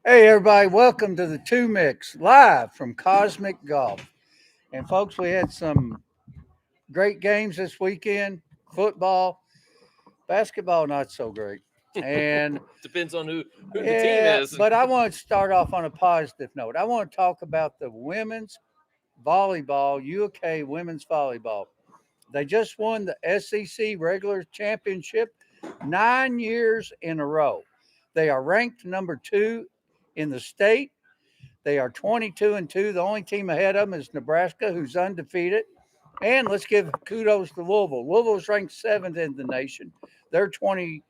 Hey, everybody, welcome to the Two Mix live from Cosmic Golf. And, folks, we had some great games this weekend football, basketball, not so great. And, Depends on who the team yeah, is. but I want to start off on a positive note. I want to talk about the women's volleyball, UK women's volleyball. They just won the SEC regular championship 9 years in a row. They are ranked number two in the state. They are 22-2. The only team ahead of them is Nebraska, who's undefeated. And let's give kudos to Louisville. Louisville's ranked seventh in the nation. They're 22-4,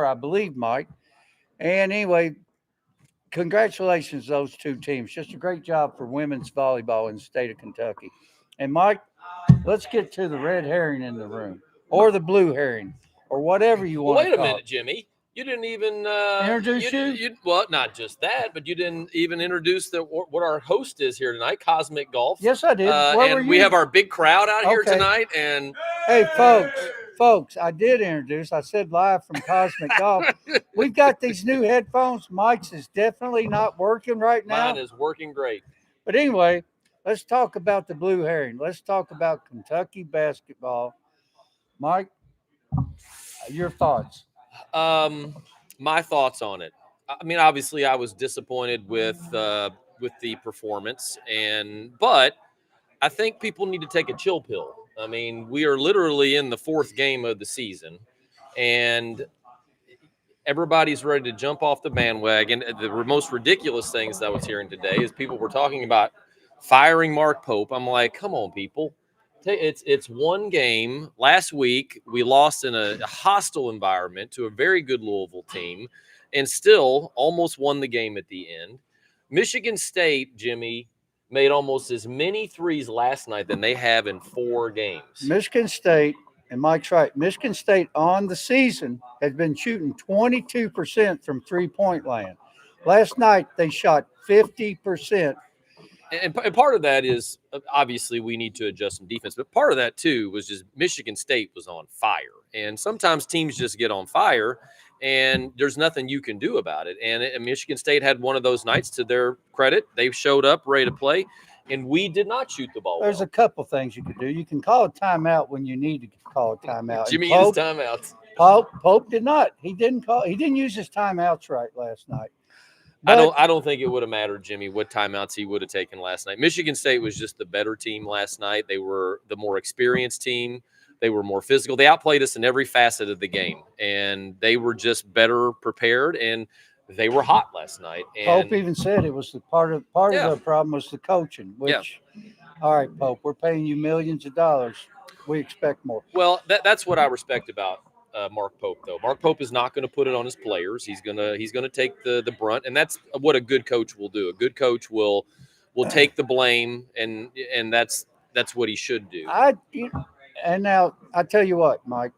I believe, Mike. And anyway, congratulations those two teams. Just a great job for women's volleyball in the state of Kentucky. And Mike, let's get to the red herring in the room, or the blue herring, or whatever you Well, want to wait a call it. minute, Jimmy. You didn't even Introduce you? well, not just that, but you didn't even introduce what our host is here tonight, Cosmic Golf. Yes, I did. Where were and you? we have our big crowd out here Okay. tonight. And Hey, folks, I did introduce. I said live from Cosmic Golf. We've got these new headphones. Mike's is definitely not working right now. mine is working great. But anyway, let's talk about the blue herring. Let's talk about Kentucky basketball. Mike, your thoughts? My thoughts on it. I mean, obviously, I was disappointed with the performance, but I think people need to take a chill pill. I mean, we are literally in the fourth game of the season, and everybody's ready to jump off the bandwagon. The most ridiculous things that I was hearing today is people were talking about firing Mark Pope. I'm like, come on, people. It's one game. Last week, we lost in a hostile environment to a very good Louisville team and still almost won the game at the end. Michigan State, Jimmy, made almost as many threes last night than they have in 4 games. Michigan State, and Mike's right, Michigan State on the season has been shooting 22% from three-point land. Last night, they shot 50%. And part of that is obviously we need to adjust some defense, but part of that too was just Michigan State was on fire. And sometimes teams just get on fire and there's nothing you can do about it. And Michigan State had one of those nights. To their credit, they showed up ready to play, and we did not shoot the ball. There's a couple things you can do. You can call a timeout when you need to call a timeout. Jimmy used timeouts. Pope did not. He didn't call. He didn't use his timeouts right last night. But I don't think it would have mattered, Jimmy, what timeouts he would have taken last night. Michigan State was just the better team last night. They were the more experienced team. They were more physical. They outplayed us in every facet of the game, and they were just better prepared, and they were hot last night. And Pope even said it was part of the problem was the coaching. Which, all right, Pope, we're paying you millions of dollars. We expect more. Well, that's what I respect about Mark Pope, though. Mark Pope is not going to put it on his players. He's gonna take the brunt, and that's what a good coach will do. A good coach will take the blame, and that's what he should do. And now I tell you what, Mike.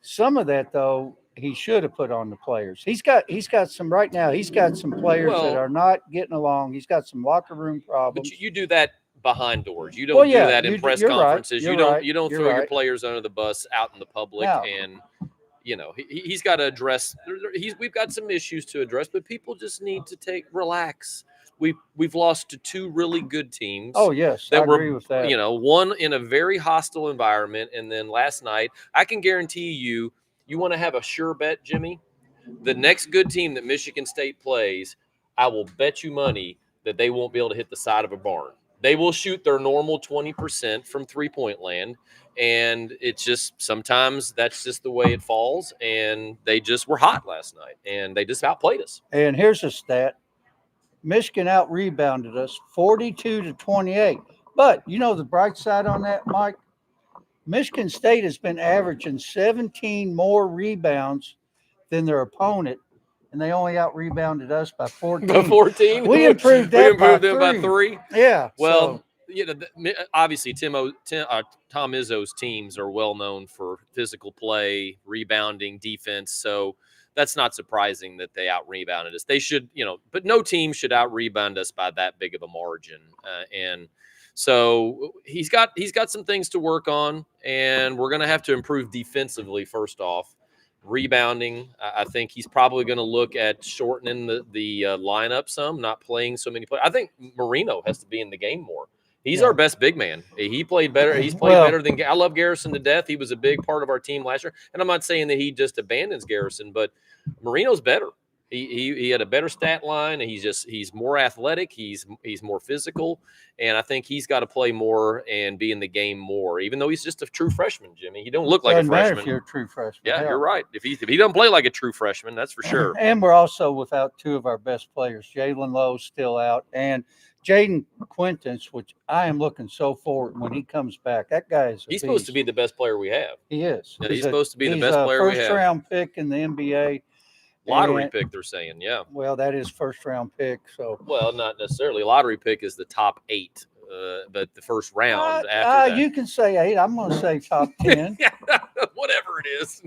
Some of that though he should have put on the players. He's got some right now. He's got some players that are not getting along. He's got some locker room problems. But you do that behind doors. You don't do that in press conferences. Right. You don't throw your players under the bus out in the public. No. And he's got to address. We've got some issues to address, but people just need to relax. We've lost to 2 really good teams. Oh yes, I agree with that. One in a very hostile environment, and then last night, I can guarantee you. You want to have a sure bet, Jimmy? The next good team that Michigan State plays, I will bet you money that they won't be able to hit the side of a barn. They will shoot their normal 20% from three-point land, and it's just sometimes that's just the way it falls, and they just were hot last night, and they just outplayed us. And here's a stat. Michigan out-rebounded us 42-28. But you know the bright side on that, Mike? Michigan State has been averaging 17 more rebounds than their opponent, and they only out-rebounded us by 14. By 14? We improved that by 3. Yeah. Well, obviously Tom Izzo's teams are well known for physical play, rebounding, defense. So that's not surprising that they out-rebounded us. They should, but no team should out-rebound us by that big of a margin. And so he's got some things to work on, and we're going to have to improve defensively first off. rebounding. I think he's probably going to look at shortening the lineup some, not playing so many players. I think Marino has to be in the game more. He's our best big man. He played better. He's played better than I love Garrison to death. He was a big part of our team last year. And I'm not saying that he just abandons Garrison, but Marino's better. He had a better stat line, and he's more athletic. He's more physical, and I think he's got to play more and be in the game more. Even though he's just a true freshman, Jimmy, he don't look like a freshman. Matter if you're a true freshman. Yeah, you're right. If he doesn't play like a true freshman, that's for sure. And we're also without two of our best players. Jalen Lowe's still out, and Jaden Quintance, which I am looking so forward when he comes back. That guy is. He's supposed to be the best player we have. He is. Yeah, he's supposed to be the best player we have. First round pick in the NBA. Lottery pick, they're saying, yeah. Well, that is first round pick. So well, not necessarily. Lottery pick is the top 8, but the first round after that. You can say 8. I'm going to say top 10. Whatever it is.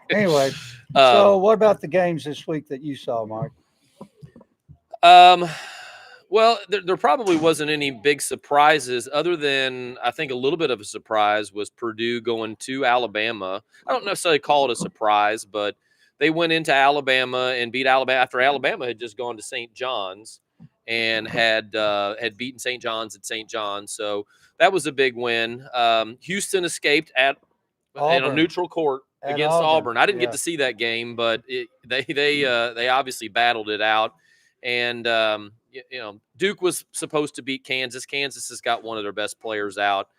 Anyway, so what about the games this week that you saw, Mark? Well, there probably wasn't any big surprises other than I think a little bit of a surprise was Purdue going to Alabama. I don't necessarily call it a surprise, but they went into Alabama and beat Alabama after Alabama had just gone to St. John's and had beaten St. John's at St. John's. So that was a big win. Houston escaped in a neutral court against Auburn. I didn't get to see that game, but they obviously battled it out. And Duke was supposed to beat Kansas. Kansas has got one of their best players out.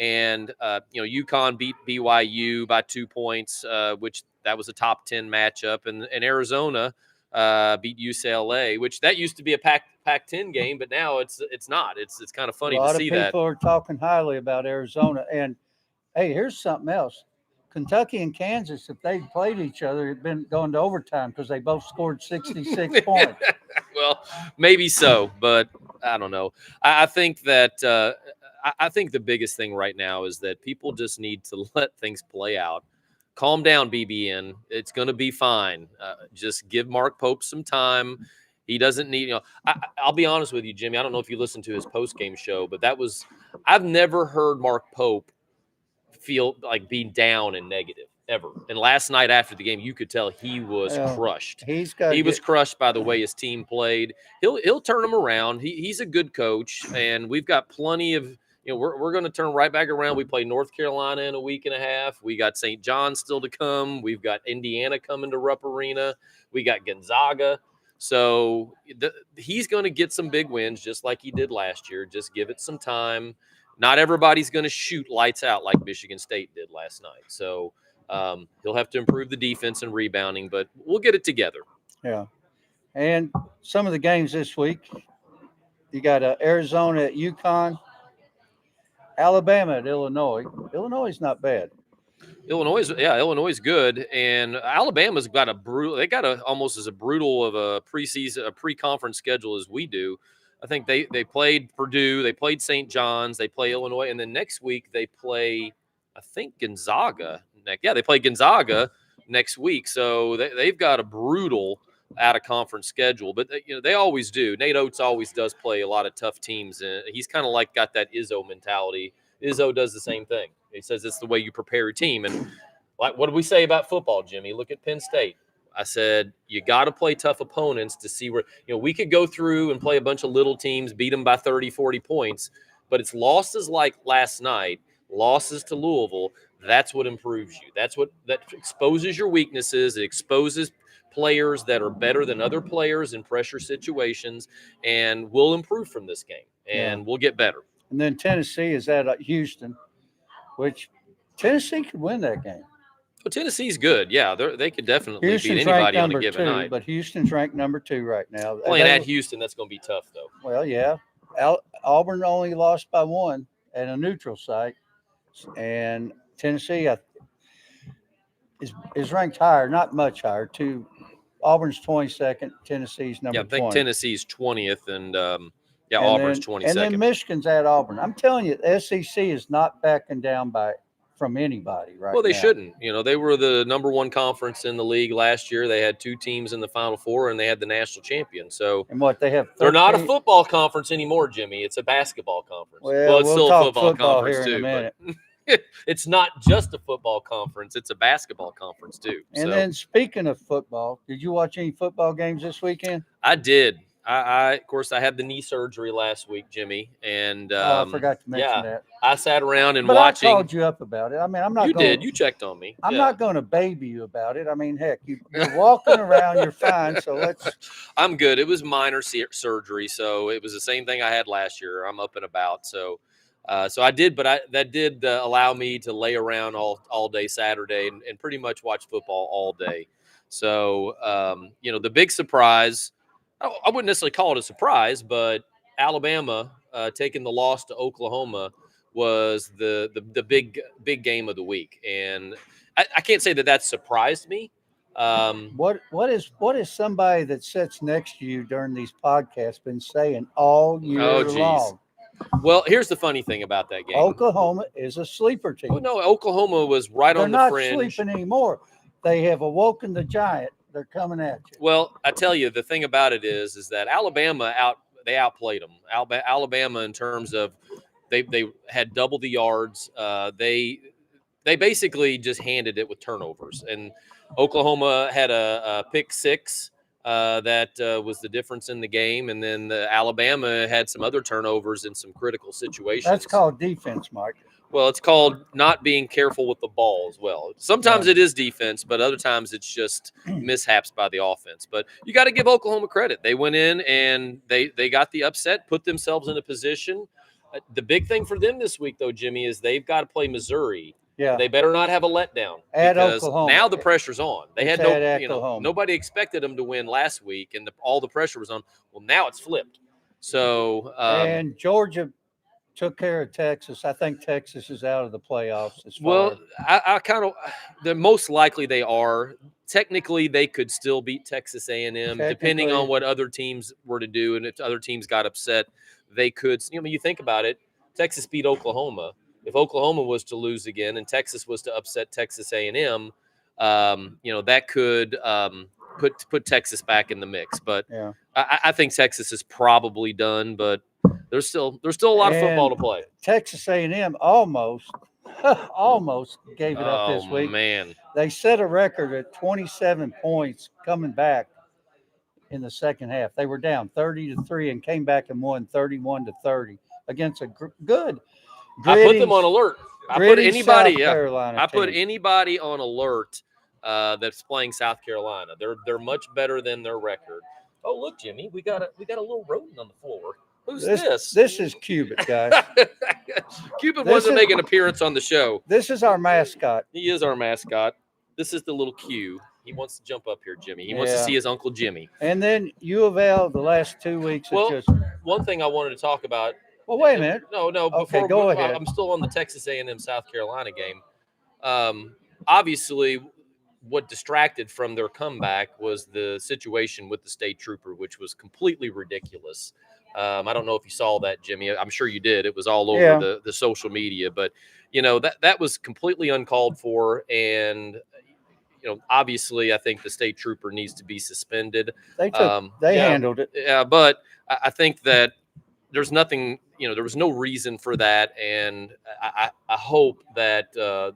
And, UConn beat BYU by 2 points, which that was a top 10 matchup. And Arizona beat UCLA, which that used to be a Pac-10 game, but now it's not. It's kind of funny to see that. A lot of people are talking highly about Arizona. And, hey, here's something else. Kentucky and Kansas, if they played each other, had been going to overtime because they both scored 66 points. Well, maybe so, but I don't know. I think that I think the biggest thing right now is that people just need to let things play out. Calm down, BBN. It's going to be fine. Just give Mark Pope some time. He doesn't need, I'll be honest with you, Jimmy. I don't know if you listened to his post-game show, but I've never heard Mark Pope feel like being down and negative ever. And last night after the game, you could tell he was crushed. He was crushed by the way his team played. He'll turn them around. He's a good coach, and we've got plenty of. We're going to turn right back around. We play North Carolina in a week and a half. We got St. John still to come. We've got Indiana coming to Rupp Arena. We got Gonzaga. So he's going to get some big wins just like he did last year. Just give it some time. Not everybody's going to shoot lights out like Michigan State did last night. So he'll have to improve the defense and rebounding, but we'll get it together. Yeah. And some of the games this week, you got Arizona at UConn, Alabama at Illinois. Illinois is not bad. Illinois is good, and Alabama's got almost as brutal of a pre-conference schedule as we do. I think they played Purdue, they played St. John's, they play Illinois, and then next week they play, I think, Gonzaga. They play Gonzaga next week, so they've got a brutal out-of-conference schedule, but they always do. Nate Oates always does play a lot of tough teams, and he's kind of got that Izzo mentality. Izzo does the same thing. He says it's the way you prepare your team, and what did we say about football, Jimmy? Look at Penn State. I said, you got to play tough opponents to see where, we could go through and play a bunch of little teams, beat them by 30, 40 points, but it's losses like last night, losses to Louisville. That's what improves you. That exposes your weaknesses. It exposes players that are better than other players in pressure situations, and we'll improve from this game, and we'll get better. And then Tennessee is at Houston, which Tennessee could win that game. Well, Tennessee's good. Yeah, they could definitely beat anybody on a given night. But Houston's ranked number 2 right now. Playing at Houston, that's going to be tough, though. Well, yeah. Auburn only lost by 1 at a neutral site, and Tennessee is ranked higher, not much higher. Auburn's 22nd, Tennessee's number 20. Yeah, I think Tennessee's 20th, and Auburn's 22nd. And then Michigan's at Auburn. I'm telling you, the SEC is not backing down from anybody right now. Well, they shouldn't. They were the number 1 conference in the league last year. They had 2 teams in the Final Four, and they had the national champion. So, and what they have, 13? They're not a football conference anymore, Jimmy. It's a basketball conference. Well, it's still a football conference here too. In a minute. It's not just a football conference; it's a basketball conference too. And So then speaking of football, did you watch any football games this weekend? I did. Of course, I had the knee surgery last week, Jimmy, and Oh, I forgot to mention yeah, that. I sat around and But I watching. called you up about it. I mean, You did. You checked on me. I'm Yeah. not going to baby you about it. I mean, heck, you're walking around, you're fine. So let's. I'm good. It was minor surgery, so it was the same thing I had last year. I'm up and about, so I did, but that did allow me to lay around all day Saturday and pretty much watch football all day. So the big surprise, I wouldn't necessarily call it a surprise, but Alabama taking the loss to Oklahoma was the big game of the week, and I can't say that surprised me. What is somebody that sits next to you during these podcasts been saying all Oh, year geez. long? Well, here's the funny thing about that game. Oklahoma is a sleeper team. Oh no, Oklahoma was right They're on the not fringe. sleeping anymore. They have awoken the giant. They're coming at you. Well, I tell you, the thing about it is that Alabama outplayed them. Alabama in terms of they had double the yards. They basically just handed it with turnovers, and Oklahoma had a pick six that was the difference in the game, and then Alabama had some other turnovers in some critical situations. That's called defense, Mike. Well, it's called not being careful with the ball as well. Sometimes it is defense, but other times it's just mishaps by the offense. But you got to give Oklahoma credit. They went in and they got the upset, put themselves in a position. The big thing for them this week, though, Jimmy, is they've got to play Missouri. Yeah. They better not have a letdown At because Oklahoma. now the pressure's on. They It's had at Oklahoma. nobody expected them to win last week, and all the pressure was on. Well, now it's flipped. So and Georgia took care of Texas. I think Texas is out of the playoffs. Well, I kind of the most likely they are. Technically, they could still beat Texas A&M, depending on what other teams were to do, and if other teams got upset, they could. You think about it. Texas beat Oklahoma. If Oklahoma was to lose again, and Texas was to upset Texas A&M, that could put Texas back in the mix. But yeah. I think Texas is probably done, but there's still a lot of football to play. Texas A&M almost gave it up this week. Oh man, they set a record at 27 points coming back in the second half. They were down 30-3 and came back and won 31-30 against a good. I put them on alert. I put anybody. I put anybody on alert that's playing South Carolina. They're much better than their record. Oh look, Jimmy, we got a little rodent on the floor. Who's this? This is Cubit, guys. Cubit wasn't making an appearance on the show. This is our mascot. He is our mascot. This is the little Q. He wants to jump up here, Jimmy. He wants to see his Uncle Jimmy. And then U of L the last 2 weeks. One thing I wanted to talk about. Well, wait a minute. No. Okay, go ahead. I'm still on the Texas A&M South Carolina game. Obviously, what distracted from their comeback was the situation with the state trooper, which was completely ridiculous. I don't know if you saw that, Jimmy. I'm sure you did. It was all over the social media, but that was completely uncalled for. And, obviously I think the state trooper needs to be suspended. They handled it. Yeah. But I think that there's nothing, there was no reason for that. And I hope that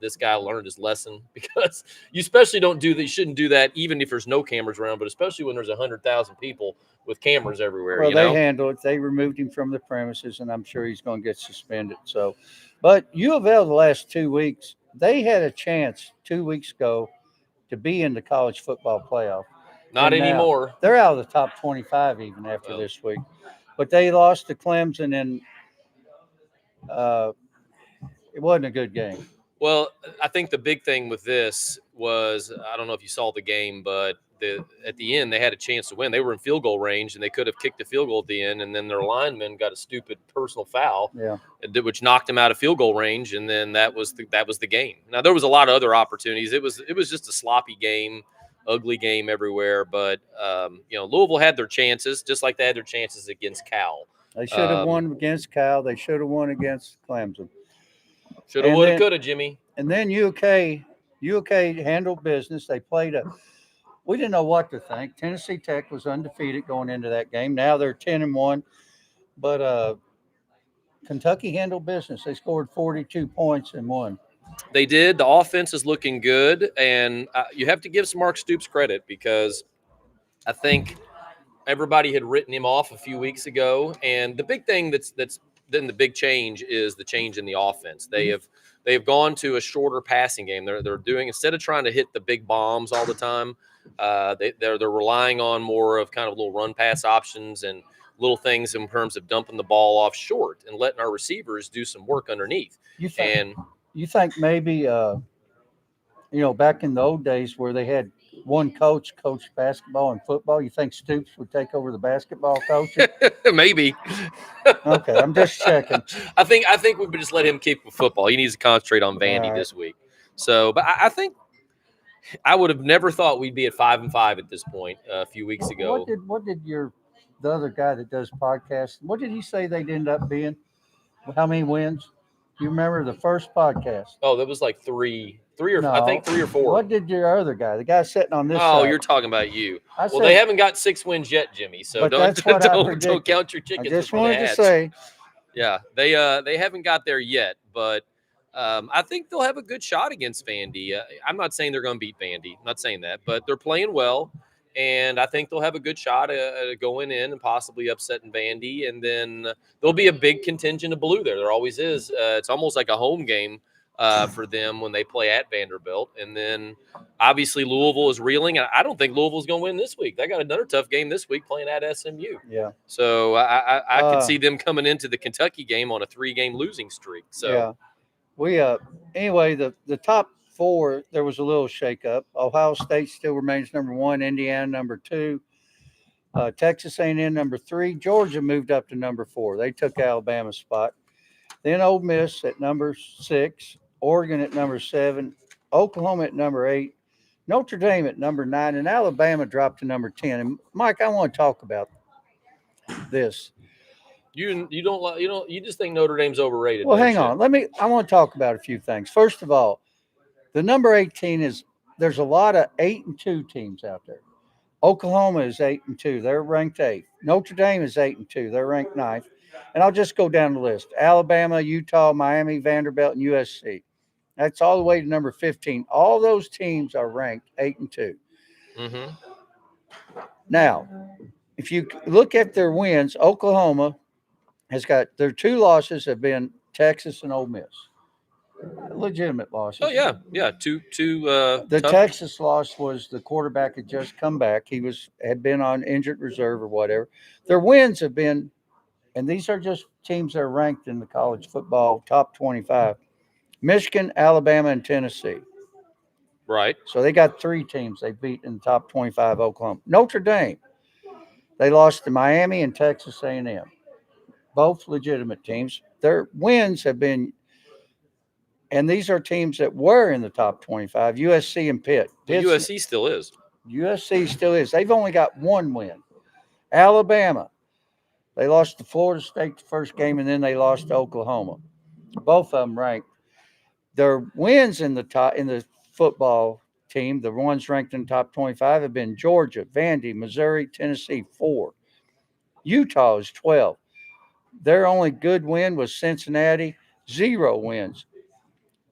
this guy learned his lesson, because you especially you shouldn't do that even if there's no cameras around, but especially when there's 100,000 people with cameras everywhere. Well, they handled it. They removed him from the premises, and I'm sure he's going to get suspended. So, but U of L the last 2 weeks, they had a chance 2 weeks ago to be in the college football playoff. Not anymore. They're out of the top 25 even after this week. But they lost to Clemson, and it wasn't a good game. Well, I think the big thing with this was, I don't know if you saw the game, but at the end they had a chance to win. They were in field goal range, and they could have kicked the field goal at the end, and then their lineman got a stupid personal foul, which knocked him out of field goal range, and then that was the game. Now there was a lot of other opportunities. It was just a sloppy game, ugly game everywhere. But Louisville had their chances, just like they had their chances against Cal. They should have won against Cal. They should have won against Clemson. Should have, would have, could have, Jimmy. And then UK handled business. They played we didn't know what to think. Tennessee Tech was undefeated going into that game. Now they're 10-1. But Kentucky handled business. They scored 42 points and won. They did. The offense is looking good, and you have to give some Mark Stoops credit because I think everybody had written him off a few weeks ago, and the big thing that's then the big change is the change in the offense. They've gone to a shorter passing game. They're doing, instead of trying to hit the big bombs all the time, they're relying on more of kind of little run pass options and little things in terms of dumping the ball off short and letting our receivers do some work underneath. You think And you think maybe back in the old days where they had one coach coach basketball and football, you think Stoops would take over the basketball coaching? maybe Okay, I'm just checking. I think we would just let him keep with football. He needs to concentrate on All Vandy right. this week. So, but I think I would have never thought we'd be at 5-5 at this point a few weeks ago. What did the other guy that does podcasts? What did he say they'd end up being? How many wins? You remember the first podcast? Oh, that was like three or I No. think 3 or 4. What did your other guy, the guy sitting on this Oh, side? you're talking about you. I Well, said, they haven't got 6 wins yet, Jimmy. So but don't that's what I don't predicted. count your I chickens just before they wanted to hatch. say, Yeah, they haven't got there yet, but I think they'll have a good shot against Vandy. I'm not saying they're going to beat Vandy. I'm not saying that, but they're playing well, and I think they'll have a good shot at going in and possibly upsetting Vandy. And then there'll be a big contingent of blue there. There always is. It's almost like a home game for them when they play at Vanderbilt. And then obviously Louisville is reeling. I don't think Louisville's going to win this week. They got another tough game this week playing at SMU. yeah, So I could see them coming into the Kentucky game on a 3-game losing streak. So yeah. We anyway, the top four there was a little shakeup. Ohio State still remains number one. Indiana number two. Texas A&M number three. Georgia moved up to number four. They took Alabama's spot. Then Ole Miss at number six. Oregon at number seven. Oklahoma at number eight. Notre Dame at number nine, and Alabama dropped to number 10. And Mike, I want to talk about this. you just think Notre Dame's overrated. Well, don't hang you? on. I want to talk about a few things. First of all, the number 18 is there's a lot of 8-2 teams out there. Oklahoma is 8-2. They're ranked eighth. Notre Dame is 8-2. They're ranked ninth. And I'll just go down the list. Alabama, Utah, Miami, Vanderbilt, and USC. That's all the way to number 15. All those teams are ranked 8-2. Mm-hmm. Now, if you look at their wins, Oklahoma has got their two losses have been Texas and Ole Miss. Legitimate losses. Oh yeah. Two. The Tough. Texas loss was the quarterback had just come back. He had been on injured reserve or whatever. Their wins have been, and these are just teams that are ranked in the college football top 25: Michigan, Alabama, and Tennessee. Right. So they got three teams they beat in the top 25. Oklahoma, Notre Dame, they lost to Miami and Texas A&M, both legitimate teams. Their wins have been, and these are teams that were in the top 25: USC and Pitt. Well, USC still is. USC still is. They've only got one win. Alabama, they lost to Florida State the first game, and then they lost to Oklahoma. Both of them ranked. Their wins in the football team, the ones ranked in the top 25, have been Georgia, Vandy, Missouri, Tennessee, 4. Utah is 12. Their only good win was Cincinnati, 0 wins.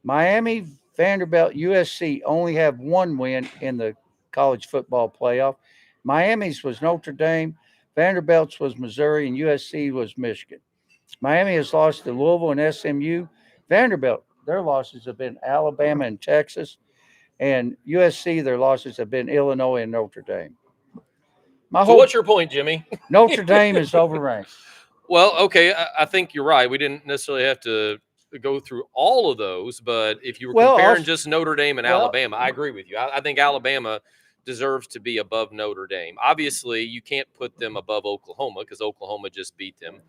Miami, Vanderbilt, USC only have one win in the college football playoff. Miami's was Notre Dame, Vanderbilt's was Missouri, and USC was Michigan. Miami has lost to Louisville and SMU. Vanderbilt, their losses have been Alabama and Texas. And USC, their losses have been Illinois and Notre Dame. So what's your point, Jimmy? Notre Dame is overranked. Well, okay, I think you're right. We didn't necessarily have to go through all of those, but if you were comparing just Notre Dame and Alabama, I agree with you. I think Alabama deserves to be above Notre Dame. Obviously, you can't put them above Oklahoma because Oklahoma just beat them.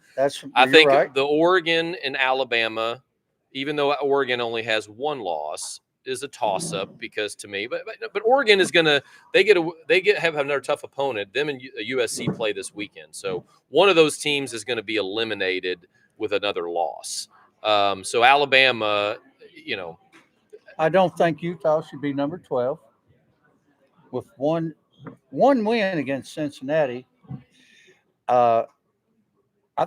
I think right. The Oregon and Alabama, even though Oregon only has one loss, is a toss up because to me, but Oregon is gonna have another tough opponent. Them and USC play this weekend, so one of those teams is going to be eliminated with another loss. So Alabama, I don't think Utah should be number 12 with one win against Cincinnati. I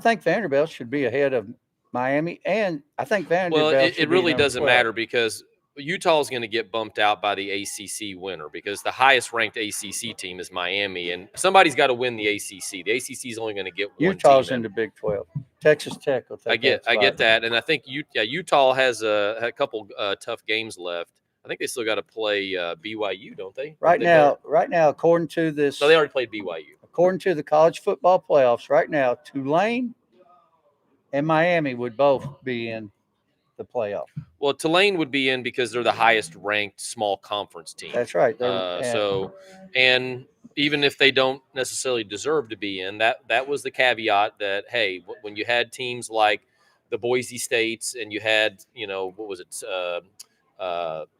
think Vanderbilt should be ahead of Miami, and I think Well, Vanderbilt it should be really number doesn't 12. matter because Utah is going to get bumped out by the ACC winner because the highest ranked ACC team is Miami, and somebody's got to win the ACC. The ACC is only going to get one Utah's team in in. the Big 12. Texas Tech will take that I get spot. that, and I think Utah has a couple tough games left. I think they still got to play BYU, don't they? Right now, according to No, they this, already played BYU. according to the college football playoffs, right now, Tulane and Miami would both be in the playoff. Well, Tulane would be in because they're the highest ranked small conference team. That's right. And even if they don't necessarily deserve to be in, that was the caveat that hey, when you had teams like the Boise States and you had what was it,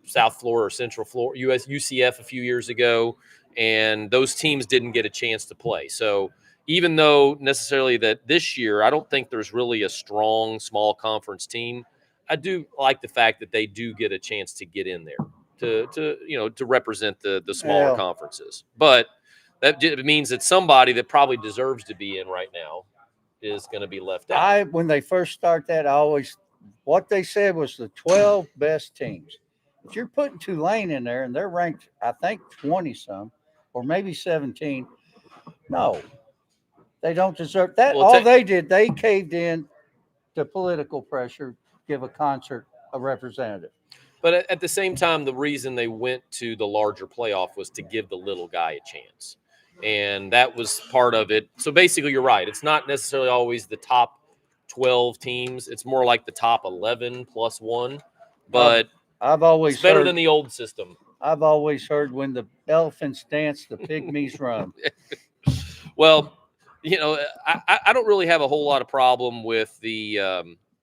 South Florida or Central Florida, UCF a few years ago, and those teams didn't get a chance to play. So even though necessarily that this year, I don't think there's really a strong small conference team. I do like the fact that they do get a chance to get in there to represent the smaller Well, conferences. But that means that somebody that probably deserves to be in right now is going to be left out. when they first start that, what they said was the 12 best teams. If you're putting Tulane in there and they're ranked, I think 20 some, or maybe 17, no, they don't deserve that. Well, All they did, they caved in to political pressure, give a concert a representative. But at the same time, the reason they went to the larger playoff was to give the little guy a chance. And that was part of it. So basically, you're right. It's not necessarily always the top 12 teams. It's more like the top 11 plus one. But I've always it's better heard, than the old system. I've always heard when the elephants dance, the pygmies run. Well, I don't really have a whole lot of problem with the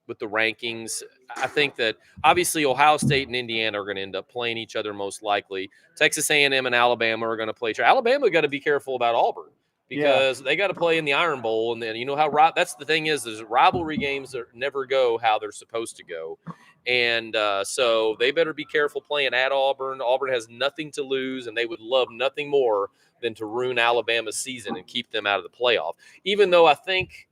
rankings. I think that obviously Ohio State and Indiana are going to end up playing each other most likely. Texas A&M and Alabama are going to play each other. Alabama got to be careful about Auburn because they got to play in the Iron Bowl, and then how that's the thing is rivalry games that never go how they're supposed to go, and so they better be careful playing at Auburn. Auburn has nothing to lose, and they would love nothing more than to ruin Alabama's season and keep them out of the playoff. Even though I think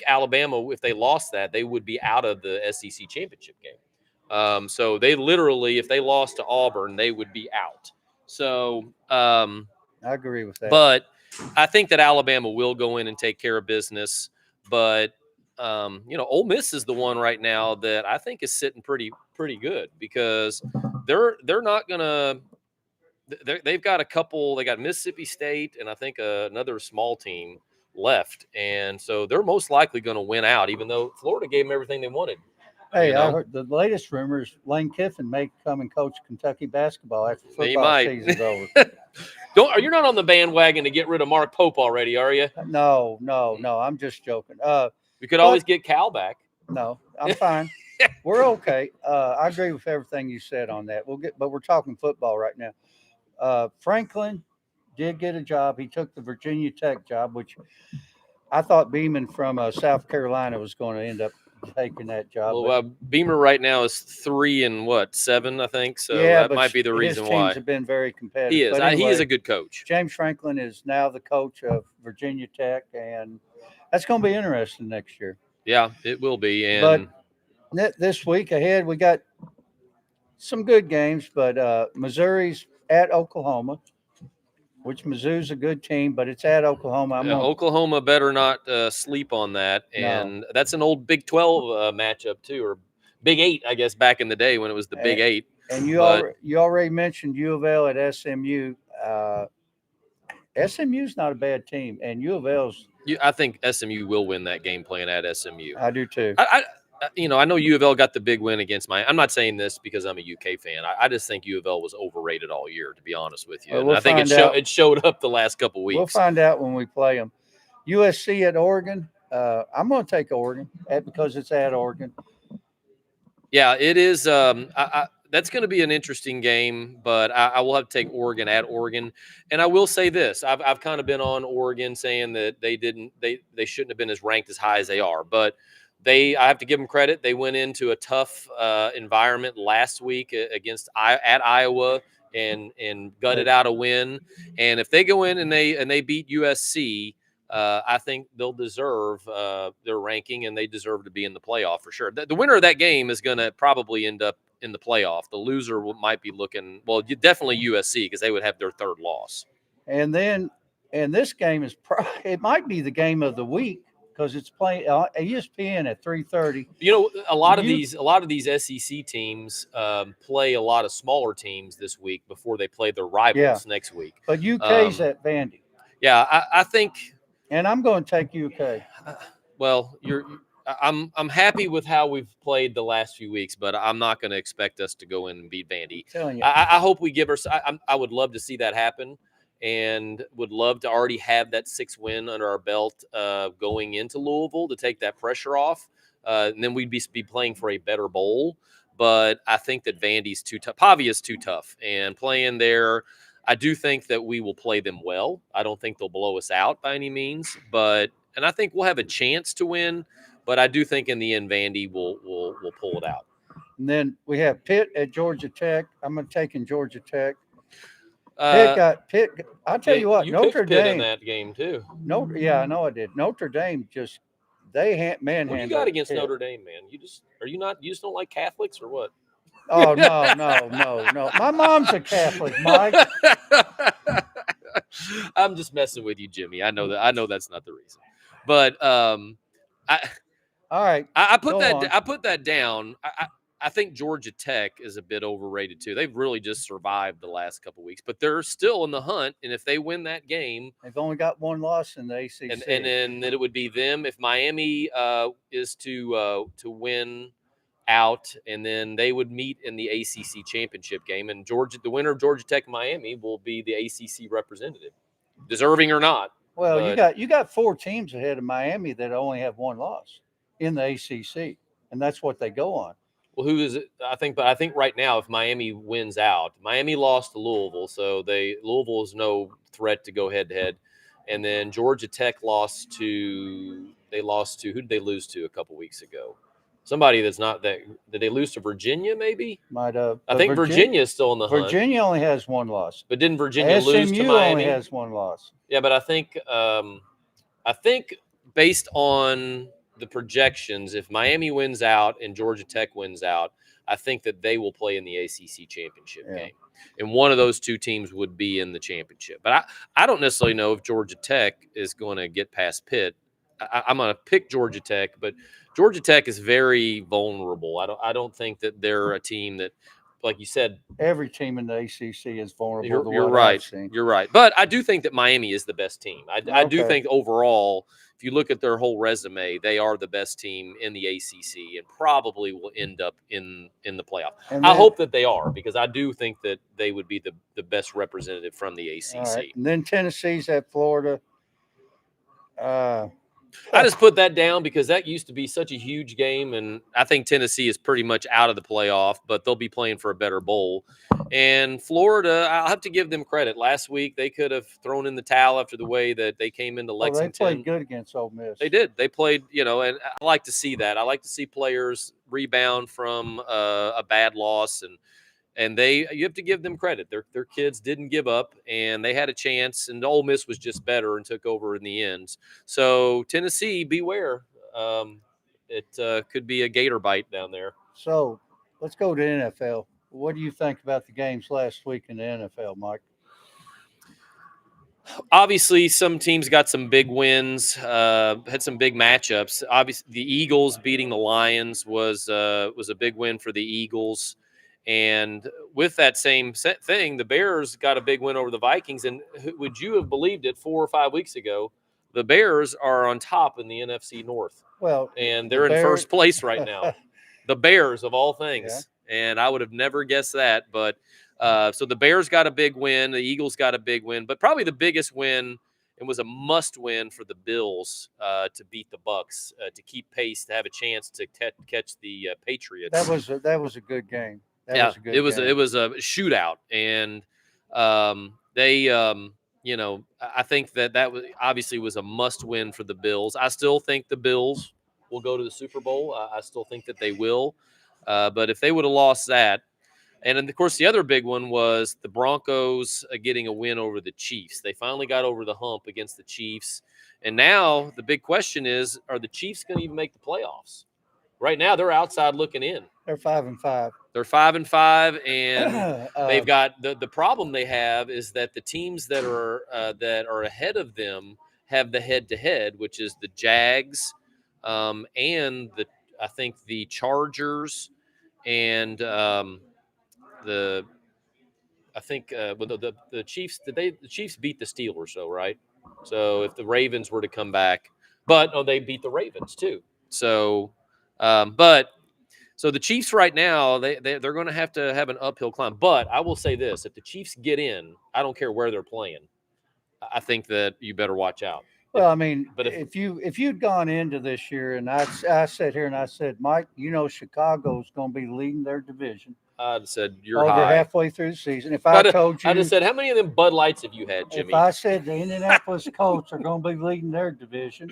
Alabama, if they lost that, they would be out of the SEC championship game. So they literally, if they lost to Auburn, they would be out. So I agree with that. But I think that Alabama will go in and take care of business. But Ole Miss is the one right now that I think is sitting pretty good because they're not gonna. They've got a couple. They got Mississippi State and I think another small team left, and so they're most likely going to win out, even though Florida gave them everything they wanted. Hey, I heard the latest rumors Lane Kiffin may come and coach Kentucky basketball after He football might. season's over. You're not on the bandwagon to get rid of Mark Pope already, are you? No. I'm just joking. We could always get Cal back. No, I'm fine. We're okay. I agree with everything you said on that. But we're talking football right now. Franklin did get a job. He took the Virginia Tech job, which I thought Beeman from South Carolina was going to end up taking that job. Well, Beamer right now is 3-7, I think. So that might be the reason his why. Teams have been very competitive. He is. But anyway, he is a good coach. James Franklin is now the coach of Virginia Tech, and that's going to be interesting next year. Yeah, it will be. And but this week ahead, we got some good games, but Missouri's at Oklahoma, which Mizzou's a good team, but it's at Oklahoma. Oklahoma better not sleep on that. And that's an old Big 12 matchup too, or Big 8, I guess, back in the day when it was the Big 8. And you already mentioned U of L at SMU. SMU's not a bad team, and U of L's. I think SMU will win that game playing at SMU. I do too. I know U of L got the big win against I'm not saying this because I'm a UK fan. I just think U of L was overrated all year, to be honest with you. Well, I think it showed up the last couple weeks. We'll find out when we play them. USC at Oregon. I'm going to take Oregon because it's at Oregon. Yeah, it is. That's going to be an interesting game, but I will have to take Oregon at Oregon. And I will say this: I've kind of been on Oregon saying that they shouldn't have been as ranked as high as they are, but I have to give them credit. They went into a tough environment last week at Iowa and gutted out a win. And if they go in and they beat USC, I think they'll deserve their ranking, and they deserve to be in the playoff for sure. The winner of that game is going to probably end up in the playoff. The loser might be looking, well, definitely USC because they would have their third loss. And then, and this game is it might be the game of the week because it's playing ESPN at 3:30. You know, a lot of You these SEC teams play a lot of smaller teams this week before they play their rivals next week. But UK's Um, at Vandy, Yeah, I think. and I'm going to take UK. Well, I'm happy with how we've played the last few weeks, but I'm not going to expect us to go in and beat Vandy. Telling you, I hope we give us. I would love to see that happen, and would love to already have that 6 win under our belt going into Louisville to take that pressure off, and then we'd be playing for a better bowl. But I think that Vandy's too tough. Pavia's too tough, and playing there. I do think that we will play them well. I don't think they'll blow us out by any means, and I think we'll have a chance to win. But I do think in the end, Vandy will pull it out. and then we have Pitt at Georgia Tech. I'm going to take in Georgia Tech. Pitt. I'll tell you what, you Notre picked Pitt Dame. in that game too. Yeah, I know I did. Notre Dame just manhandled. What do you got against Pitt. Notre Dame, man? You just don't like Catholics or what? Oh no! My mom's a Catholic, Mike. I'm just messing with you, Jimmy. I know that's not the reason, but I All right, I put go that on. I put that down. I think Georgia Tech is a bit overrated too. They've really just survived the last couple of weeks, but they're still in the hunt. And if they win that game, They've only got one loss in the ACC. and then it would be them. If Miami is to win out, and then they would meet in the ACC championship game, and the winner of Georgia Tech Miami will be the ACC representative, deserving or not. Well, you got 4 teams ahead of Miami that only have one loss in the ACC, and that's what they go on. Well, who is it? I think right now, if Miami wins out, Miami lost to Louisville, so Louisville is no threat to go head to head. And then Georgia Tech lost to who did they lose to a couple weeks ago? Somebody that's not that. Did they lose to Virginia? Maybe. Might have. I think Virginia is still in the hunt. Virginia only has one loss, but didn't Virginia lose to SMU Miami? only has one loss. Yeah, but I think based on the projections, if Miami wins out and Georgia Tech wins out, I think that they will play in the ACC championship game. And one of those two teams would be in the championship. But I don't necessarily know if Georgia Tech is going to get past Pitt. I'm going to pick Georgia Tech, but Georgia Tech is very vulnerable. I don't think that they're a team that, like you said, every team in the ACC is vulnerable. You're right. You're right. But I do think that Miami is the best team. I do think overall, if you look at their whole resume, they are the best team in the ACC and probably will end up in the playoff. I hope that they are, because I do think that they would be the best representative from the ACC. Right. And then Tennessee's at Florida. I just put that down because that used to be such a huge game, and I think Tennessee is pretty much out of the playoff, but they'll be playing for a better bowl. And Florida, I'll have to give them credit. Last week, they could have thrown in the towel after the way that they came into Lexington. They played good against Ole Miss. They did. They played, and I like to see that. I like to see players rebound from a bad loss, and you have to give them credit. Their kids didn't give up, and they had a chance, and Ole Miss was just better and took over in the end. So Tennessee, beware. It could be a gator bite down there. So let's go to NFL. What do you think about the games last week in the NFL, Mike? Obviously, some teams got some big wins, had some big matchups. Obviously, the Eagles beating the Lions was a big win for the Eagles. And with that same thing, the Bears got a big win over the Vikings. And would you have believed it 4 or 5 weeks ago? The Bears are on top in the NFC North. Well, and they're in first place right now. The Bears, of all things. Yeah. And I would have never guessed that. But so the Bears got a big win. The Eagles got a big win. But probably the biggest win, and was a must-win for the Bills to beat the Bucs, to keep pace, to have a chance to catch the Patriots. That was a good game. It was a shootout, and they I think that was obviously was a must-win for the Bills. I still think the Bills will go to the Super Bowl. I still think that they will, but if they would have lost that, And then, of course, the other big one was the Broncos getting a win over the Chiefs. They finally got over the hump against the Chiefs. And now the big question is, are the Chiefs going to even make the playoffs? Right now, they're outside looking in. They're 5-5. They're 5-5, and they've uh, got the problem they have is that the teams that are ahead of them have the head-to-head, which is the Jags, and the I think the Chargers, and the I think well, the Chiefs the Chiefs beat the Steelers, so right. So if the Ravens were to come back, but they beat the Ravens too. So, but so the Chiefs right now they're going to have an uphill climb. But I will say this: if the Chiefs get in, I don't care where they're playing. I think that you better watch out. well, I mean, But if you'd gone into this year and I sat here and I said, Mike, Chicago's going to be leading their division I'd said you're over high. halfway through the season. If I told you, I'd have said, how many of them Bud Lights have you had, Jimmy? if I said the Indianapolis Colts are going to be leading their division,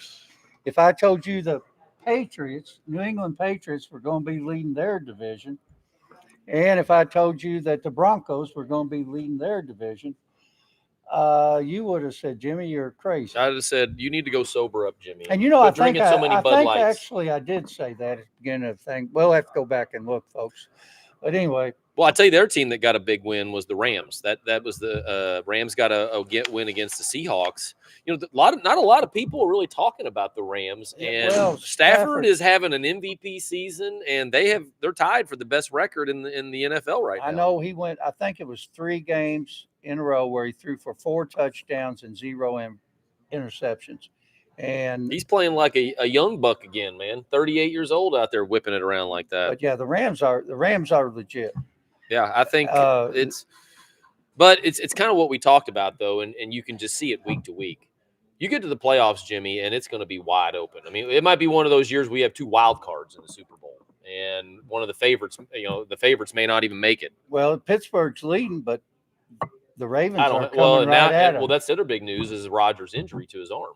if I told you the Patriots, New England Patriots, were going to be leading their division, and if I told you that the Broncos were going to be leading their division, you would have said, Jimmy, you're crazy. I'd have said, you need to go sober up, Jimmy. And Quit drinking so many Bud Lights. Actually I did say that at the beginning of the thing. We'll have to go back and look, folks. But anyway, well, I tell you, their team that got a big win was the Rams. That was the Rams got a win against the Seahawks. Not a lot of people are really talking about the Rams, and Stafford is having an MVP season, and they're tied for the best record in the NFL right now. I know he went. I think it was 3 games in a row where he threw for 4 touchdowns and 0 interceptions. And he's playing like a young buck again, man. 38 years old out there whipping it around like that. But yeah, the Rams are legit. Yeah, I think it's kind of what we talked about though, and you can just see it week to week. You get to the playoffs, Jimmy, and it's going to be wide open. I mean, it might be one of those years we have 2 wild cards in the Super Bowl, and one of the favorites, the favorites may not even make it. Well, Pittsburgh's leading, but the Ravens are coming right at him. Well, that's the other big news is Rodgers' injury to his arm.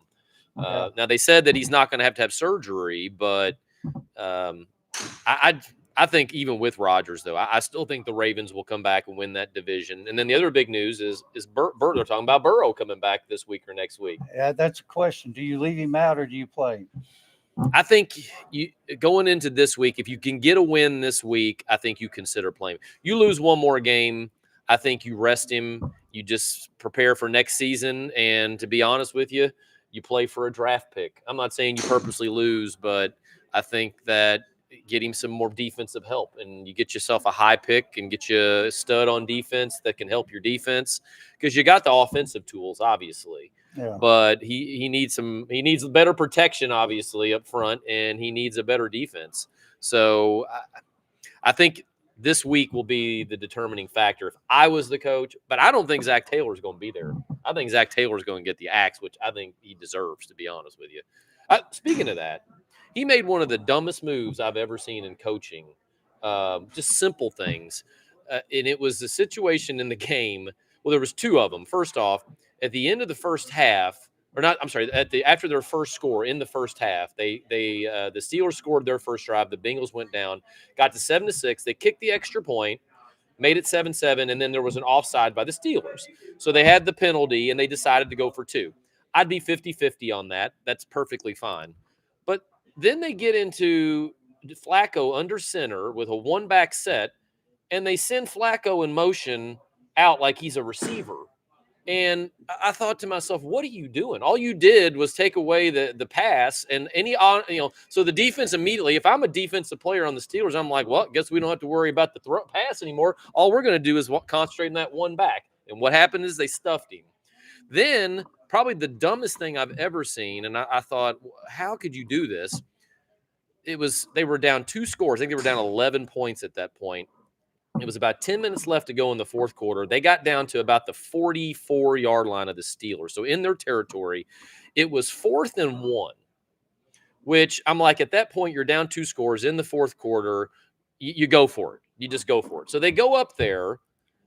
Now they said that he's not going to have surgery, but I think even with Rodgers though, I still think the Ravens will come back and win that division. And then the other big news is they're talking about Burrow coming back this week or next week. Yeah, that's a question. Do you leave him out or do you play him? I think going into this week, if you can get a win this week, I think you consider playing. You lose one more game, I think you rest him. You just prepare for next season. And to be honest with you, you play for a draft pick. I'm not saying you purposely lose, but I think that get him some more defensive help, and you get yourself a high pick and get you a stud on defense that can help your defense because you got the offensive tools, obviously. Yeah. But he needs better protection, obviously, up front, and he needs a better defense. So I think this week will be the determining factor if I was the coach. But I don't think Zach Taylor's going to be there. I think Zach Taylor's going to get the axe, which I think he deserves, to be honest with you. Speaking of that, he made one of the dumbest moves I've ever seen in coaching. Just simple things. And it was a situation in the game. Well, there was 2 of them. First off, at the end of the first half, or not, I'm sorry, after their first score in the first half, the Steelers scored their first drive. The Bengals went down, got to 7-6. They kicked the extra point, made it 7-7, and then there was an offside by the Steelers. So they had the penalty, and they decided to go for 2. I'd be 50-50 on that. That's perfectly fine. But then they get into Flacco under center with a 1-back set, and they send Flacco in motion out like he's a receiver. And I thought to myself, what are you doing? All you did was take away the pass and so the defense immediately, if I'm a defensive player on the Steelers, I'm like, well, guess we don't have to worry about the pass anymore. All we're going to do is concentrate on that 1 back. And what happened is they stuffed him. Then probably the dumbest thing I've ever seen. And I thought, how could you do this? They were down 2 scores. I think they were down 11 points at that point. It was about 10 minutes left to go in the fourth quarter. They got down to about the 44-yard line of the Steelers. So in their territory, it was 4th and 1, which I'm like, at that point, you're down 2 scores in the fourth quarter. You go for it. You just go for it. So they go up there.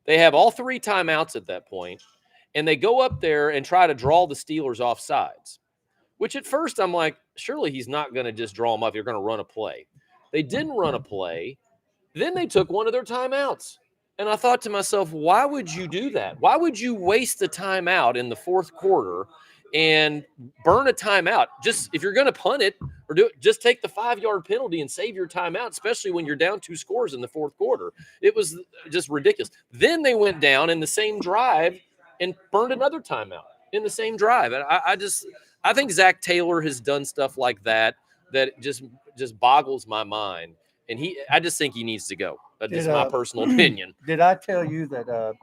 They have all 3 timeouts at that point, and they go up there and try to draw the Steelers off sides, which at first I'm like, surely he's not going to just draw them off. You're going to run a play. They didn't run a play. Then they took one of their timeouts. And I thought to myself, why would you do that? Why would you waste the timeout in the fourth quarter and burn a timeout? Just if you're going to punt it or do it, just take the 5-yard penalty and save your timeout, especially when you're down 2 scores in the fourth quarter. It was just ridiculous. Then they went down in the same drive and burned another timeout in the same drive. And I think Zach Taylor has done stuff like that that just boggles my mind. And I just think he needs to go. That's just my personal opinion. Did I tell you that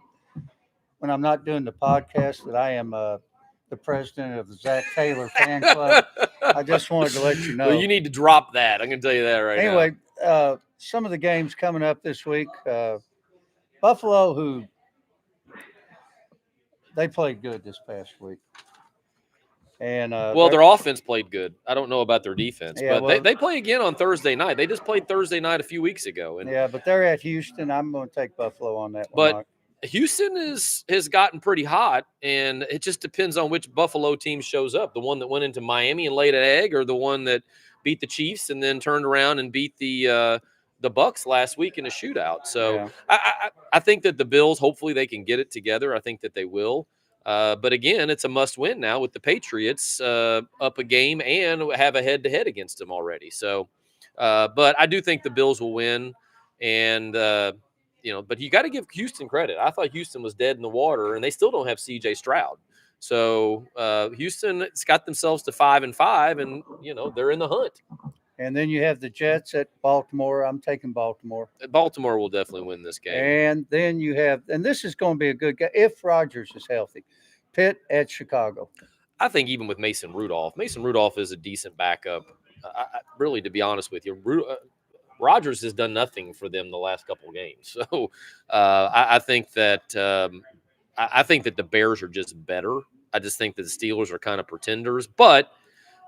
when I'm not doing the podcast that I am the president of the Zach Taylor fan club? I just wanted to let you know. Well, you need to drop that. I'm going to tell you that right now. Anyway, some of the games coming up this week. Buffalo, who they played good this past week. And well, their offense played good. I don't know about their defense, Yeah, but well- they play again on Thursday night. They just played Thursday night a few weeks ago. And yeah, but they're at Houston. I'm going to take Buffalo on that one. But Mike. Houston has gotten pretty hot, and it just depends on which Buffalo team shows up. The one that went into Miami and laid an egg, or the one that beat the Chiefs and then turned around and beat the Bucks last week in a shootout. So Yeah. I think that the Bills, hopefully they can get it together. I think that they will. But again, it's a must-win now with the Patriots up a game and have a head-to-head against them already. So, but I do think the Bills will win, and but you got to give Houston credit. I thought Houston was dead in the water, and they still don't have C.J. Stroud. So Houston's got themselves to 5-5, and they're in the hunt. And then you have the Jets at Baltimore. I'm taking Baltimore. Baltimore will definitely win this game. And then you have, and this is going to be a good game if Rodgers is healthy. Pitt at Chicago. I think even with Mason Rudolph is a decent backup. Really, to be honest with you, Rodgers has done nothing for them the last couple of games. So I think that the Bears are just better. I just think that the Steelers are kind of pretenders,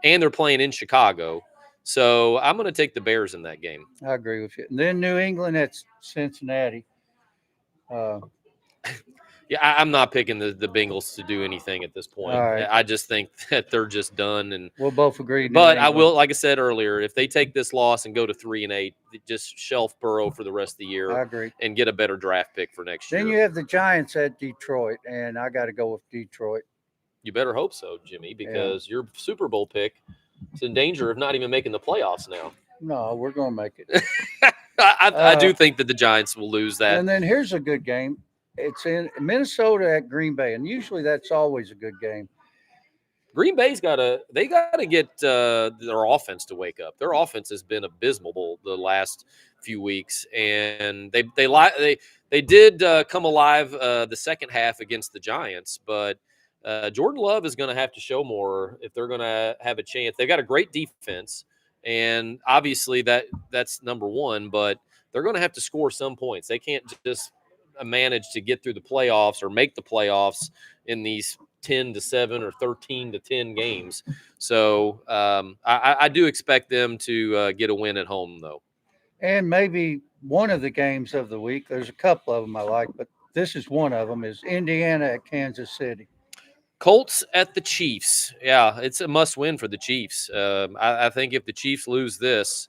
and they're playing in Chicago. So I'm going to take the Bears in that game. I agree with you. And then New England at Cincinnati. Yeah, I'm not picking the Bengals to do anything at this point. All right. I just think that they're just done. And We'll both agree. But I will, like I said earlier, if they take this loss and go to 3-8, just shelf Burrow for the rest of the year. I agree. And get a better draft pick for next year. Then you have the Giants at Detroit, and I got to go with Detroit. You better hope so, Jimmy, because your Super Bowl pick is in danger of not even making the playoffs now. No, we're going to make it. I do think that the Giants will lose that. And then here's a good game. It's in Minnesota at Green Bay, and usually that's always a good game. Green Bay's got to get their offense to wake up. Their offense has been abysmal the last few weeks, and they did come alive the second half against the Giants, but Jordan Love is going to have to show more if they're going to have a chance. They've got a great defense, and obviously that's number one, but they're going to have to score some points. They can't just manage to get through the playoffs or make the playoffs in these 10-7 or 13-10 games. So I do expect them to get a win at home, though. And maybe one of the games of the week, there's a couple of them I like, but this is one of them, is Indiana at Kansas City. Colts at the Chiefs. Yeah, it's a must-win for the Chiefs. I think if the Chiefs lose this,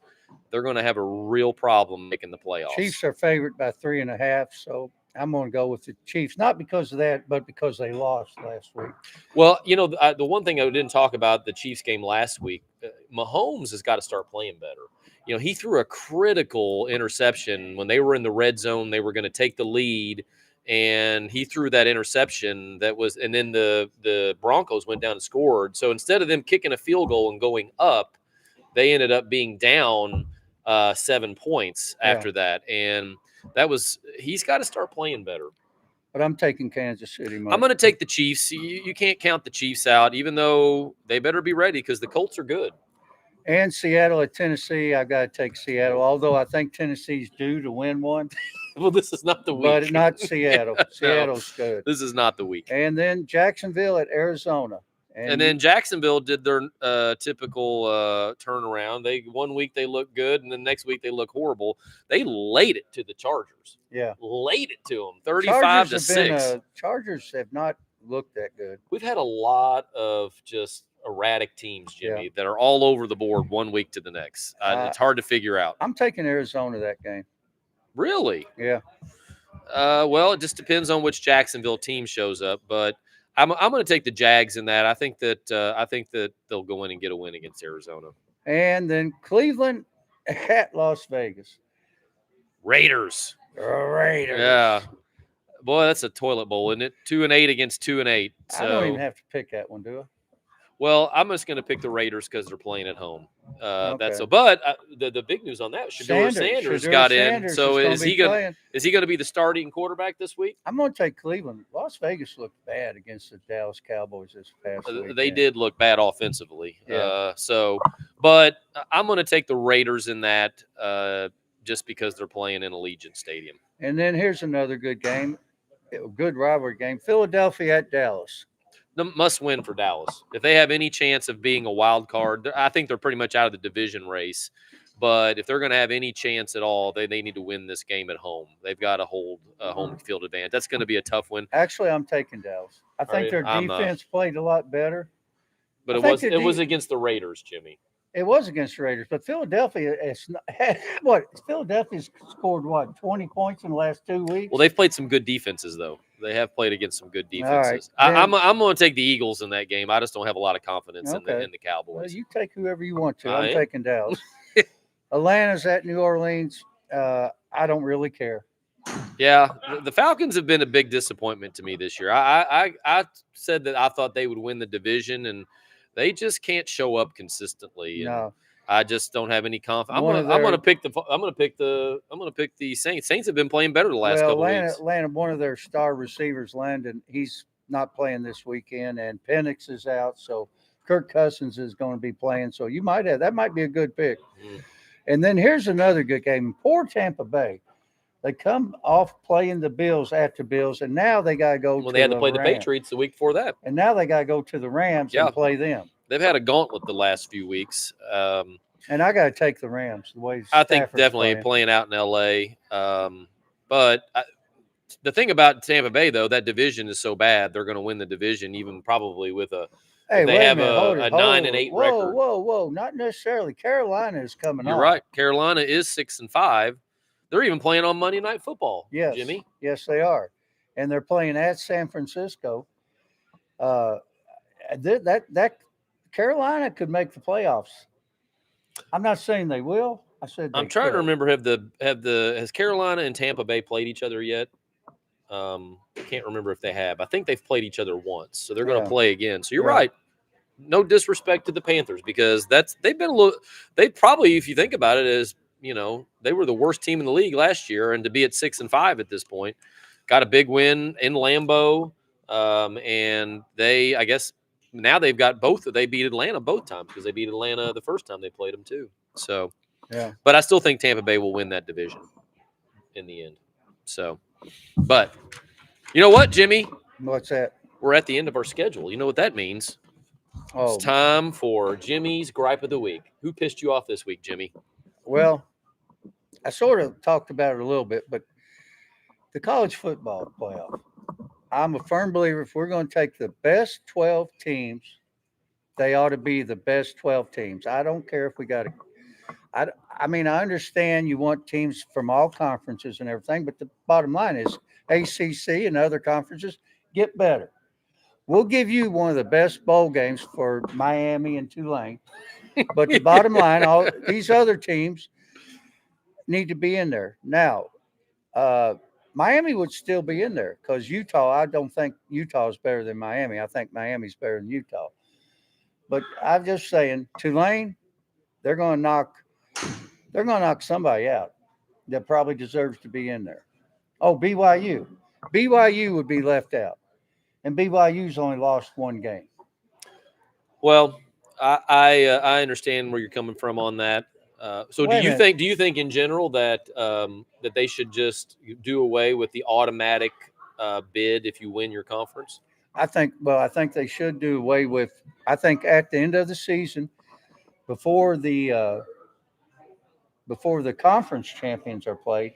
they're going to have a real problem making the playoffs. Chiefs are favored by 3.5, so I'm going to go with the Chiefs, not because of that, but because they lost last week. Well, the one thing I didn't talk about the Chiefs game last week, Mahomes has got to start playing better. He threw a critical interception when they were in the red zone. They were going to take the lead, and he threw that interception and then the Broncos went down and scored. So instead of them kicking a field goal and going up, they ended up being down 7 points after that. And he's got to start playing better. But I'm taking Kansas City. Mike. I'm going to take the Chiefs. You can't count the Chiefs out, even though they better be ready because the Colts are good. And Seattle at Tennessee, I've got to take Seattle, although I think Tennessee's due to win one. Well, this is not the week. But not Seattle. Seattle's good. This is not the week. And then Jacksonville at Arizona. And then Jacksonville did their typical turnaround. One week they look good, and the next week they look horrible. They laid it to the Chargers. Yeah. Laid it to them, 35-6. Chargers have not looked that good. We've had a lot of just erratic teams, Jimmy, that are all over the board one week to the next. It's hard to figure out. I'm taking Arizona that game. Really? Yeah. Well, it just depends on which Jacksonville team shows up, but I'm going to take the Jags in that. I think that they'll go in and get a win against Arizona. And then Cleveland at Las Vegas. Raiders. Raiders. Yeah. Boy, that's a toilet bowl, isn't it? 2-8 against 2-8. So I don't even have to pick that one, do I? well, I'm just going to pick the Raiders because they're playing at home. That's Okay. so. But the big news on that, Shador Sanders Shedeur got in. Sanders So gonna is be he going playing. is he going to be the starting quarterback this week? I'm going to take Cleveland. Las Vegas looked bad against the Dallas Cowboys this past week. They did look bad offensively. Yeah. But I'm going to take the Raiders in that just because they're playing in Allegiant Stadium. And then here's another good game, a good rivalry game. Philadelphia at Dallas. The must win for Dallas. If they have any chance of being a wild card, I think they're pretty much out of the division race. But if they're going to have any chance at all, they need to win this game at home. They've got to hold a home field advantage. That's going to be a tough win. Actually, I'm taking Dallas. I think their defense played a lot better. But it was against the Raiders, Jimmy. It was against the Raiders, but Philadelphia Philadelphia's scored 20 points in the last 2 weeks. Well, they've played some good defenses though. They have played against some good defenses. All right, I'm going to take the Eagles in that game. I just don't have a lot of confidence in the Cowboys. Well, you take whoever you want to. I'm taking Dallas. Atlanta's at New Orleans. I don't really care. Yeah, the Falcons have been a big disappointment to me this year. I said that I thought they would win the division, and they just can't show up consistently. And No. I just don't have any confidence. I'm going to pick the Saints. Saints have been playing better the last couple weeks. Atlanta, one of their star receivers, Landon, he's not playing this weekend, and Penix is out, so Kirk Cousins is going to be playing. So that might be a good pick. Mm. And then here's another good game. Poor Tampa Bay. They come off playing the Bills at the Bills, and now they got to go. Well, they had to play the Patriots the week before that, and now they got to go to the Rams and play them. They've had a gauntlet the last few weeks. And I got to take the Rams. The way I think definitely playing out in L.A. But the thing about Tampa Bay, though, that division is so bad, they're going to win the division, even probably with a. Hey, they have a 9-8 record. Whoa! Not necessarily. Carolina is coming on. You're right. Carolina is 6-5. They're even playing on Monday Night Football. Yes, Jimmy. Yes, they are, and they're playing at San Francisco. That Carolina could make the playoffs. I'm not saying they will. I said I'm trying to remember has Carolina and Tampa Bay played each other yet? I can't remember if they have. I think they've played each other once, so they're going to play again. So you're right. No disrespect to the Panthers because they've been a little. They probably, if you think about it, is they were the worst team in the league last year, and to be at 6-5 at this point, got a big win in Lambeau, and I guess now they've got both. They beat Atlanta both times because they beat Atlanta the first time they played them too. So, but I still think Tampa Bay will win that division in the end. So, but you know what, Jimmy? What's that? We're at the end of our schedule. You know what that means? It's time for Jimmy's Gripe of the Week. Who pissed you off this week, Jimmy? Well, I sort of talked about it a little bit, but the college football playoff. I'm a firm believer if we're going to take the best 12 teams, they ought to be the best 12 teams. I don't care if we got to I mean, I understand you want teams from all conferences and everything, but the bottom line is ACC and other conferences get better. We'll give you one of the best bowl games for Miami and Tulane, but the bottom line, all these other teams need to be in there. Now, Miami would still be in there because Utah, I don't think Utah is better than Miami. I think Miami's better than Utah. But I'm just saying, Tulane, they're going to knock somebody out that probably deserves to be in there. Oh, BYU. BYU would be left out. And BYU's only lost one game. Well, I understand where you're coming from on that. So do you think in general that that they should just do away with the automatic bid if you win your conference? I think they should do away with. I think at the end of the season, before the conference champions are played,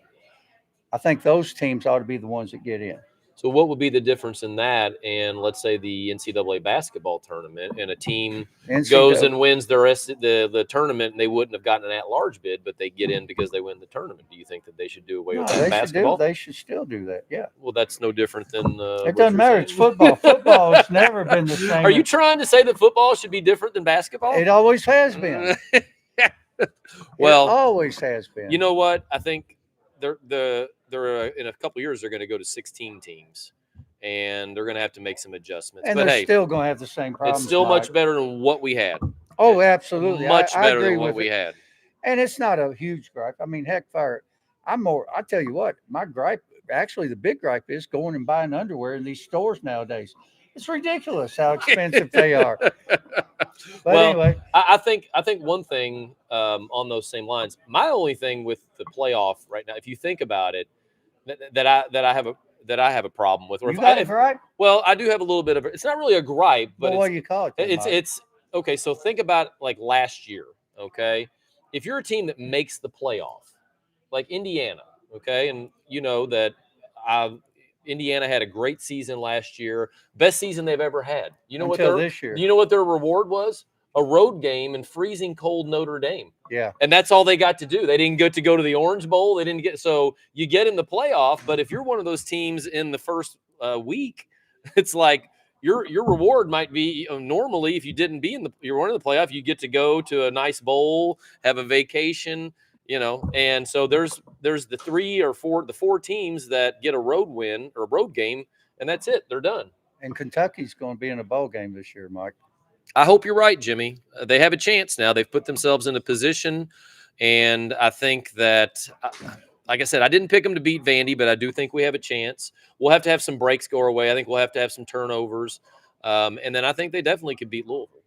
I think those teams ought to be the ones that get in. So what would be the difference in that and let's say the NCAA basketball tournament, and a team goes and wins the tournament and they wouldn't have gotten an at-large bid, but they get in because they win the tournament? Do you think that they should do away with that in basketball? They should still do that. Yeah. Well, that's no different than it doesn't matter. It's football. Football has never been the same. Are you trying to say that football should be different than basketball? It always has been. Well, it always has been. You know what? I think they're in a couple of years they're going to go to 16 teams, and they're going to have to make some adjustments. And but they're still going to have the same problems. It's still much better than what we had. Oh, absolutely, much better than what we had. And it's not a huge gripe. I mean, heck, I tell you what, my gripe. Actually, the big gripe is going and buying underwear in these stores nowadays. It's ridiculous how expensive they are. But anyway, I think one thing on those same lines. My only thing with the playoff right now, if you think about it, that I have a problem with. Or you got a gripe? Well, I do have a little bit of it. It's not really a gripe, but what do you call it? It's okay. So think about like last year. Okay, if you're a team that makes the playoff, like Indiana, okay, and you know that Indiana had a great season last year, best season they've ever had. You know this year. You know what their reward was? A road game in freezing cold Notre Dame. Yeah, and that's all they got to do. They didn't get to go to the Orange Bowl. They didn't get. So you get in the playoff, but if you're one of those teams in the first week, it's like your reward might be normally if you didn't be you weren't in the playoff, you get to go to a nice bowl, have a vacation. And so there's the four teams that get a road win or a road game, and that's it. They're done. And Kentucky's going to be in a bowl game this year, Mike. I hope you're right, Jimmy. They have a chance now. They've put themselves in a position, and I think that, like I said, I didn't pick them to beat Vandy, but I do think we have a chance. We'll have to have some breaks go our way. I think we'll have to have some turnovers, and then I think they definitely could beat Louisville.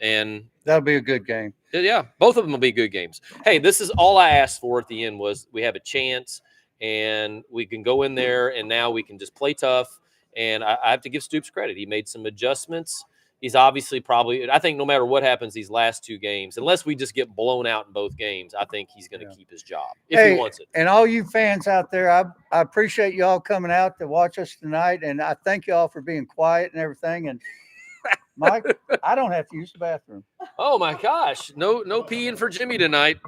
And that'll be a good game. Yeah, both of them will be good games. Hey, this is all I asked for at the end was we have a chance and we can go in there and now we can just play tough. And I have to give Stoops credit. He made some adjustments. He's obviously I think no matter what happens these last two games, unless we just get blown out in both games, I think he's going to keep his job if he wants it. And all you fans out there, I appreciate y'all coming out to watch us tonight. And I thank y'all for being quiet and everything. And Mike, I don't have to use the bathroom. Oh my gosh. No peeing for Jimmy tonight.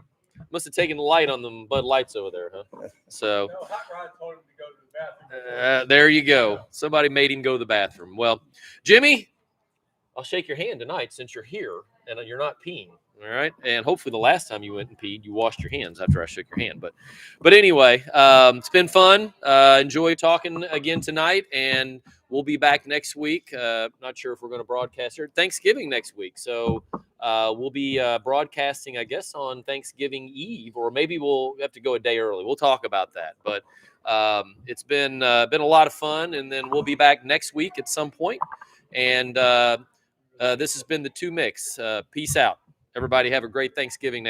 Must have taken the light on the Bud Lights over there, huh? So Hot Rod told him to go to the bathroom. There you go. Somebody made him go to the bathroom. Well, Jimmy, I'll shake your hand tonight since you're here and you're not peeing. All right. And hopefully the last time you went and peed, you washed your hands after I shook your hand. But anyway, it's been fun. Enjoy talking again tonight. And we'll be back next week. Not sure if we're going to broadcast here. Thanksgiving next week. So we'll be broadcasting, I guess, on Thanksgiving Eve, or maybe we'll have to go a day early. We'll talk about that. But it's been a lot of fun. And then we'll be back next week at some point. And this has been the Two Micks. Peace out. Everybody have a great Thanksgiving next week.